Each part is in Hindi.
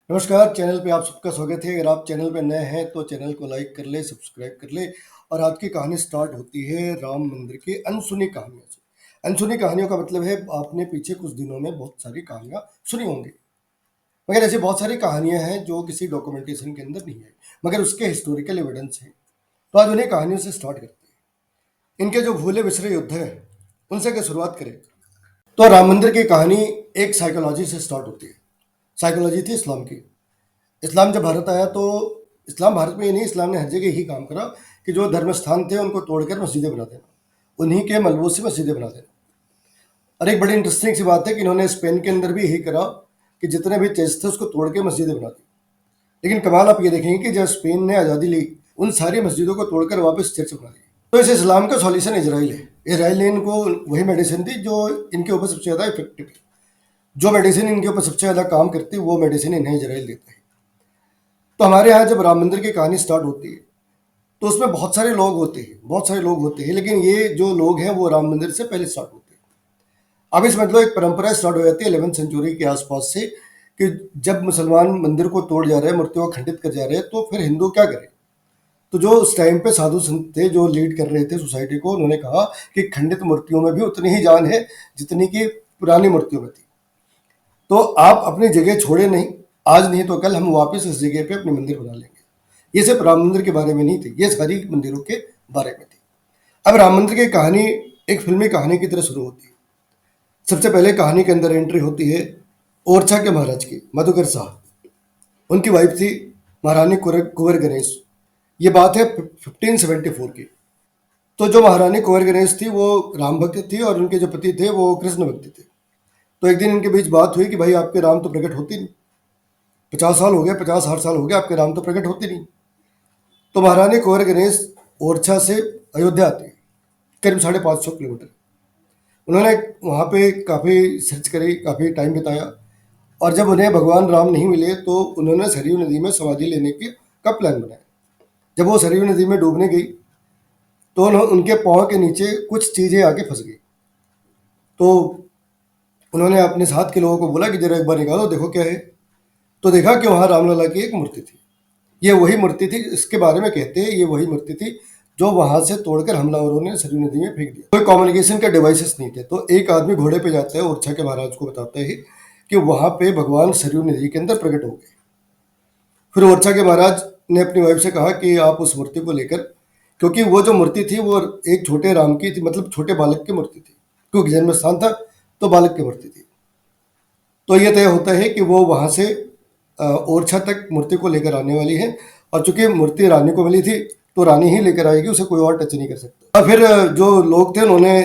नमस्कार, चैनल पे आप सबका स्वागत है। अगर आप चैनल पे नए हैं तो चैनल को लाइक कर ले, सब्सक्राइब कर ले। और आज की कहानी स्टार्ट होती है राम मंदिर की अनसुनी कहानियों से। अनसुनी कहानियों का मतलब है आपने पीछे कुछ दिनों में बहुत सारी कहानियां सुनी होंगी, मगर ऐसी बहुत सारी कहानियां हैं जो किसी डॉक्यूमेंटेशन के अंदर नहीं है, मगर उसके हिस्टोरिकल एविडेंस है। तो आज उन्हीं कहानियों से स्टार्ट करते हैं। इनके जो भूले बिसरे युद्ध हैं उनसे क्या शुरुआत करें। तो राम मंदिर की कहानी एक साइकोलॉजी से स्टार्ट होती है। साइकोलॉजी थी इस्लाम की। इस्लाम जब भारत आया तो इस्लाम भारत में ही नहीं, इस्लाम ने हर जगह ही काम करा कि जो धर्म स्थान थे उनको तोड़कर मस्जिदें बना देना, उन्हीं के मलबों से मस्जिदें बना देना। और एक बड़ी इंटरेस्टिंग सी बात है कि इन्होंने स्पेन के अंदर भी यही करा कि जितने भी चर्च थे उसको तोड़ के मस्जिदें बना दी। लेकिन कमाल आप ये देखेंगे कि जब स्पेन ने आज़ादी ली उन सारी मस्जिदों को तोड़कर वापस चर्च बना दी। तो इस इस्लाम का सॉल्यूशन इजराइल है। इजराइल ने इनको वही मेडिसिन दी जो इनके ऊपर सबसे ज़्यादा इफेक्टिव है। जो मेडिसिन इनके ऊपर सबसे ज़्यादा काम करती है वो मेडिसिन इन्हें इजराइल देता है। तो हमारे यहाँ जब राम मंदिर की कहानी स्टार्ट होती है तो उसमें बहुत सारे लोग होते हैं, बहुत सारे लोग होते हैं, लेकिन ये जो लोग हैं वो राम मंदिर से पहले स्टार्ट होते हैं। अब इस मतलब एक परंपरा स्टार्ट हो जाती है 11वीं सेंचुरी के आसपास से कि जब मुसलमान मंदिर को तोड़ जा रहे हैं, मूर्तियों को खंडित कर जा रहे हैं, तो फिर हिंदू क्या करें। तो जो उस टाइम पे साधु संत थे जो लीड कर रहे थे सोसाइटी को, उन्होंने कहा कि खंडित मूर्तियों में भी उतनी ही जान है जितनी कि पुरानी मूर्तियों में थी। तो आप अपनी जगह छोड़े नहीं, आज नहीं तो कल हम वापस इस जगह पे अपने मंदिर बना लेंगे। ये सिर्फ राम मंदिर के बारे में नहीं थी, ये सारी मंदिरों के बारे में थी। अब राम मंदिर की कहानी एक फिल्मी कहानी की तरह शुरू होती है। सबसे पहले कहानी के अंदर एंट्री होती है ओरछा के महाराज की, मधुकर शाह। उनकी वाइफ थी महारानी कुंवर गणेश। ये बात है 1574 की। तो जो महारानी कुंवर गणेश थी वो राम भक्त थी और उनके जो पति थे वो कृष्ण भक्त थे। तो एक दिन इनके बीच बात हुई कि भाई आपके राम तो प्रकट होती नहीं, 50 साल हो गए, 50-60 साल हो गए, आपके राम तो प्रकट होते नहीं। तो महारानी कुंवर गणेश ओरछा से अयोध्या आती है, करीब 550 किलोमीटर। उन्होंने वहाँ पे काफ़ी सर्च करी, काफ़ी टाइम बिताया, और जब उन्हें भगवान राम नहीं मिले तो उन्होंने सरयू नदी में समाधि लेने की का प्लान बनाया। जब वो सरयू नदी में डूबने गई तो उनके पाँव के नीचे कुछ चीज़ें आके फंस गई। तो उन्होंने अपने साथ के लोगों को बोला कि जरा एक बार निकालो, देखो क्या है। तो देखा कि वहाँ रामलला की एक मूर्ति थी। ये वही मूर्ति थी, इसके बारे में कहते हैं ये वही मूर्ति थी जो वहां से तोड़कर हमलावरों ने सरयू नदी में फेंक दिया। कोई कम्युनिकेशन का डिवाइसेस नहीं थे। तो एक आदमी घोड़े पे जाता है, ओरछा के महाराज को बताता है कि वहां पे भगवान सरयू नदी के अंदर प्रकट हो गए। फिर ओरछा के महाराज ने अपनी वाइफ से कहा कि आप उस मूर्ति को लेकर, क्योंकि वो जो मूर्ति थी वो एक छोटे राम की थी, मतलब छोटे बालक की मूर्ति थी, क्योंकि जन्म स्थान था तो बालक की मूर्ति थी। तो ये तय होता है कि वो वहां से ओरछा तक मूर्ति को लेकर आने वाली है, और चूंकि मूर्ति रानी को मिली थी तो रानी ही लेकर आएगी, उसे कोई और टच नहीं कर सकता। और फिर जो लोग थे उन्होंने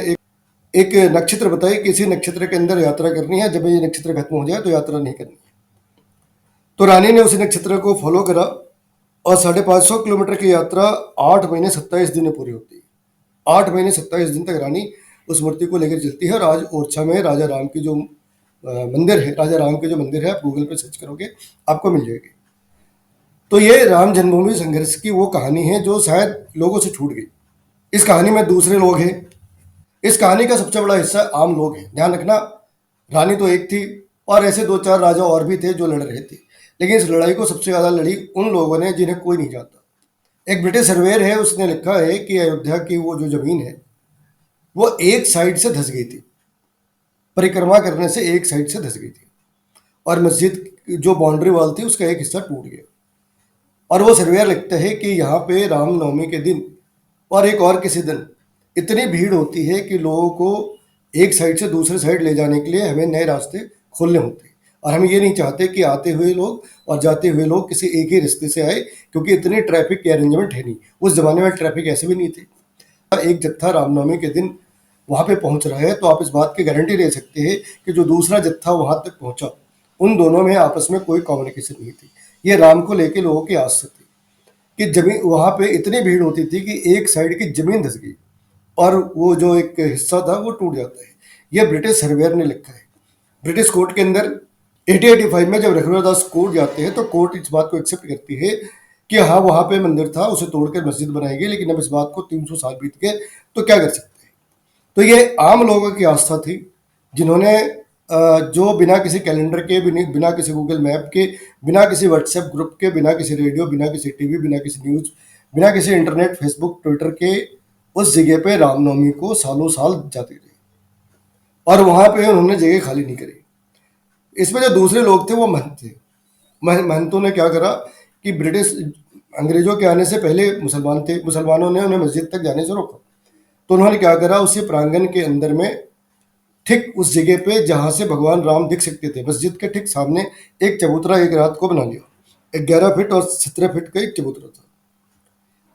एक नक्षत्र बताई कि इसी नक्षत्र के अंदर यात्रा करनी है, जब ये नक्षत्र खत्म हो जाए तो यात्रा नहीं करनी है। तो रानी ने उसी नक्षत्र को फॉलो करा और 550 किलोमीटर की यात्रा 8 महीने 27 दिन में पूरी होती है। 8 महीने 27 दिन तक रानी उस मूर्ति को लेकर चलती है। और आज ओरछा में राजा राम की जो मंदिर है, राजा राम के जो मंदिर है, आप गूगल पे सर्च करोगे आपको मिल जाएगी। तो ये राम जन्मभूमि संघर्ष की वो कहानी है जो शायद लोगों से छूट गई। इस कहानी में दूसरे लोग हैं। इस कहानी का सबसे बड़ा हिस्सा आम लोग हैं। ध्यान रखना, रानी तो एक थी और ऐसे 2-4 राजा और भी थे जो लड़ रहे थे, लेकिन इस लड़ाई को सबसे ज़्यादा लड़ी उन लोगों ने जिन्हें कोई नहीं जानता। एक ब्रिटिश सर्वेयर है, उसने लिखा है कि अयोध्या की वो जो ज़मीन है वो एक साइड से धंस गई थी, परिक्रमा करने से एक साइड से धंस गई थी, और मस्जिद जो बाउंड्री वॉल थी उसका एक हिस्सा टूट गया। और वो सर्वेयर लिखता है कि यहाँ पे रामनवमी के दिन और एक और किसी दिन इतनी भीड़ होती है कि लोगों को एक साइड से दूसरे साइड ले जाने के लिए हमें नए रास्ते खोलने होते हैं। और हम ये नहीं चाहते कि आते हुए लोग और जाते हुए लोग किसी एक ही रास्ते से आए, क्योंकि इतनी ट्रैफिक की अरेंजमेंट है नहीं। उस ज़माने में ट्रैफिक ऐसे भी नहीं थी। एक जत्था रामनवमी के दिन वहाँ पे पहुँच रहा है तो आप इस बात की गारंटी ले सकते हैं कि जो दूसरा जत्था वहाँ तक पहुँचा उन दोनों में आपस में कोई कम्युनिकेशन नहीं थी। ये राम को लेके लोगों की आस्था थी कि जमीन वहाँ पे इतनी भीड़ होती थी कि एक साइड की जमीन धंस गई और वो जो एक हिस्सा था वो टूट जाता है। ये ब्रिटिश सर्वेयर ने लिखा है। ब्रिटिश कोर्ट के अंदर 1885 में जब रघुवीरदास कोर्ट जाते हैं तो कोर्ट इस बात को एक्सेप्ट करती है कि हाँ वहाँ पे मंदिर था, उसे तोड़कर मस्जिद बनाई गई, लेकिन अब इस बात को 300 साल बीत गए तो क्या कर सकते हैं। तो ये आम लोगों की आस्था थी जिन्होंने जो बिना किसी कैलेंडर के, बिना किसी गूगल मैप के, बिना किसी व्हाट्सएप ग्रुप के, बिना किसी रेडियो, बिना किसी टीवी, बिना किसी न्यूज़, बिना किसी इंटरनेट, फेसबुक, ट्विटर के उस जगह पे रामनवमी को सालों साल जाते रहे और वहाँ पे उन्होंने जगह खाली नहीं करी। इसमें जो दूसरे लोग थे वो महंत थे। महंतों ने क्या करा कि ब्रिटिश अंग्रेजों के आने से पहले मुसलमान थे, मुसलमानों ने उन्हें मस्जिद तक जाने से रोका। तो उन्होंने क्या करा, उसी प्रांगण के अंदर में ठीक उस जगह पे जहाँ से भगवान राम दिख सकते थे, मस्जिद के ठीक सामने एक चबूतरा एक रात को बना लिया। 11 फीट और 17 फीट का एक चबूतरा था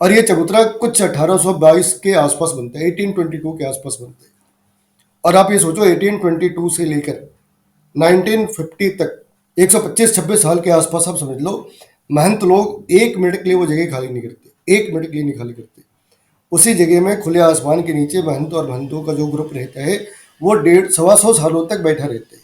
और ये चबूतरा कुछ 1822 के आसपास बनता है, 1822 के आसपास बनता है। और आप ये सोचो 1822 से लेकर 1950 तक 125-26 साल के आसपास आप समझ लो, महंत लोग 1 मिनट के लिए वो जगह खाली नहीं करते, 1 मिनट के लिए नहीं खाली करते। उसी जगह में खुले आसमान के नीचे महंत और महंतों का जो ग्रुप रहता है वो 150-125 सालों तक बैठा रहता है,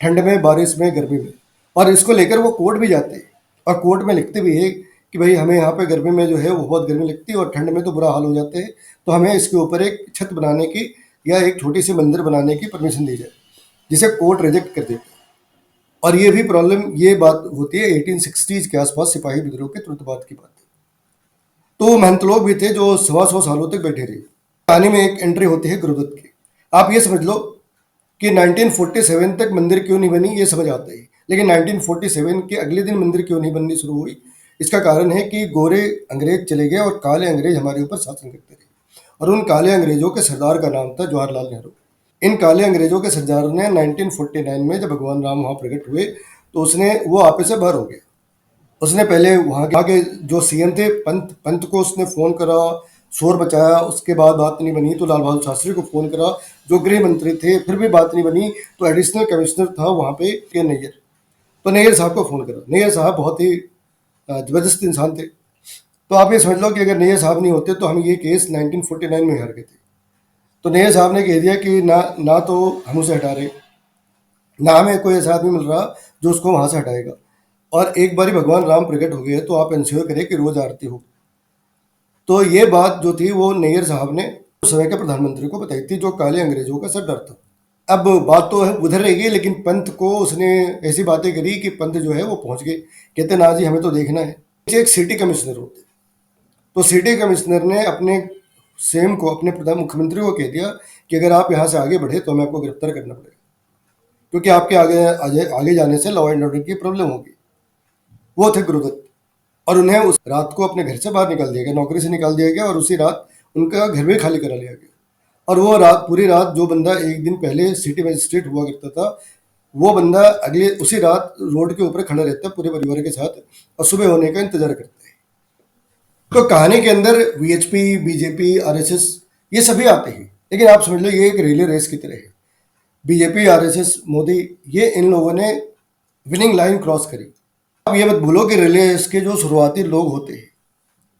ठंड में, बारिश में, गर्मी में। और इसको लेकर वो कोर्ट भी जाते हैं और कोर्ट में लिखते भी है कि भाई हमें यहाँ पे गर्मी में जो है वो बहुत गर्मी लगती है और ठंड में तो बुरा हाल हो जाते हैं, तो हमें इसके ऊपर एक छत बनाने की या एक छोटी सी मंदिर बनाने की परमिशन दी जाए, जिसे कोर्ट रिजेक्ट कर देते हैं। और ये भी प्रॉब्लम, ये बात होती है 1860s के आसपास, सिपाही विद्रोह के तुरंत बाद की बात है। तो महंत लोग भी थे जो 125 सालों तक बैठे रहे। कहानी में एक एंट्री होती है गुरुदत्त की। आप ये समझ लो कि 1947 तक मंदिर क्यों नहीं बनी ये समझ आता है, लेकिन 1947 के अगले दिन मंदिर क्यों नहीं बननी शुरू हुई, इसका कारण है कि गोरे अंग्रेज चले गए और काले अंग्रेज हमारे ऊपर शासन करते रहे। और उन काले अंग्रेजों के सरदार का नाम था जवाहरलाल नेहरू। इन काले अंग्रेजों के सरदार ने 1949 में जब भगवान राम वहाँ प्रकट हुए तो उसने वो आपे से बाहर हो गया। उसने पहले वहाँ के जो सीएम थे पंत पंत को उसने फ़ोन करा, शोर मचाया, उसके बाद बात नहीं बनी तो लाल बहादुर शास्त्री को फ़ोन करा जो गृह मंत्री थे, फिर भी बात नहीं बनी तो एडिशनल कमिश्नर था वहाँ पे के नैयर, तो नैयर साहब को फ़ोन करा। नैयर साहब बहुत ही ज़बरदस्त इंसान थे। तो आप ये समझ लो कि अगर नैयर साहब नहीं होते तो हम ये केस 1949 में हार गए थे। तो नैयर साहब ने कह दिया कि ना ना तो हम उसे हटा रहे, ना हमें कोई ऐसा आदमी मिल रहा जो उसको वहाँ से हटाएगा, और एक बारी भगवान राम प्रकट हो गए तो आप इंश्योर करें कि रोज़ आरती हो। तो ये बात जो थी वो नैयर साहब ने उस समय के प्रधानमंत्री को बताई थी, जो काले अंग्रेजों का सरदार था। अब बात तो है उधर रह गई, लेकिन पंत को उसने ऐसी बातें करी कि पंत जो है वो पहुंच गए, कहते ना जी हमें तो देखना है। एक सिटी कमिश्नर होते, तो सिटी कमिश्नर ने अपने सेम को अपने प्रधान मुख्यमंत्री को कह दिया कि अगर आप यहाँ से आगे बढ़े तो हमें आपको गिरफ्तार करना पड़ेगा, क्योंकि आपके आगे आगे आगे जाने से लॉ एंड ऑर्डर की प्रॉब्लम होगी। वो थे गुरुदत्त, और उन्हें उस रात को अपने घर से बाहर निकाल दिया गया, नौकरी से निकाल दिया गया और उसी रात उनका घर भी खाली करा लिया गया। और वो रात, पूरी रात, जो बंदा एक दिन पहले सिटी मजिस्ट्रेट हुआ करता था वो बंदा अगले उसी रात रोड के ऊपर खड़ा रहता है पूरे परिवार के साथ और सुबह होने का इंतजार करता है। तो कहानी के अंदर वीएचपी, बीजेपी, आरएसएस ये सभी आते हैं, लेकिन आप समझ लो ये एक रिले रेस की तरह है। बीजेपी, आरएसएस, मोदी, ये इन लोगों ने विनिंग लाइन क्रॉस करी। आप ये मत भूलो कि रिले रेस के जो शुरुआती लोग होते हैं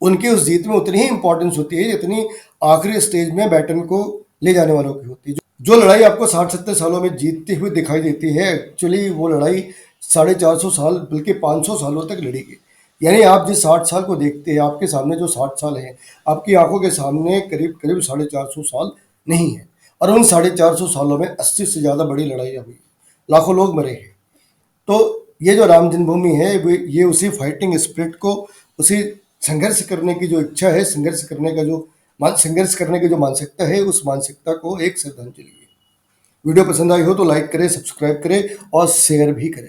उनकी उस जीत में उतनी ही इंपॉर्टेंस होती है जितनी आखिरी स्टेज में बैटन को ले जाने वालों की होती है। जो लड़ाई आपको 60-70 सालों में जीतती हुई दिखाई देती है, एक्चुअली वो लड़ाई 450 साल बल्कि 500 सालों तक लड़ी गई। यानी आप जिस 60 साल को देखते हैं, आपके सामने जो 60 साल हैं, आपकी आंखों के सामने करीब करीब 450 साल नहीं है, और उन 450 सालों में 80 से ज़्यादा बड़ी लड़ाइयाँ हुई, लाखों लोग मरे हैं। तो ये जो राम जन्मभूमि है ये उसी फाइटिंग स्पिरिट को, उसी संघर्ष करने की जो इच्छा है, संघर्ष करने की जो मानसिकता है, उस मानसिकता को एक श्रद्धांजलि है। वीडियो पसंद आई हो तो लाइक करें, सब्सक्राइब करें और शेयर भी करें।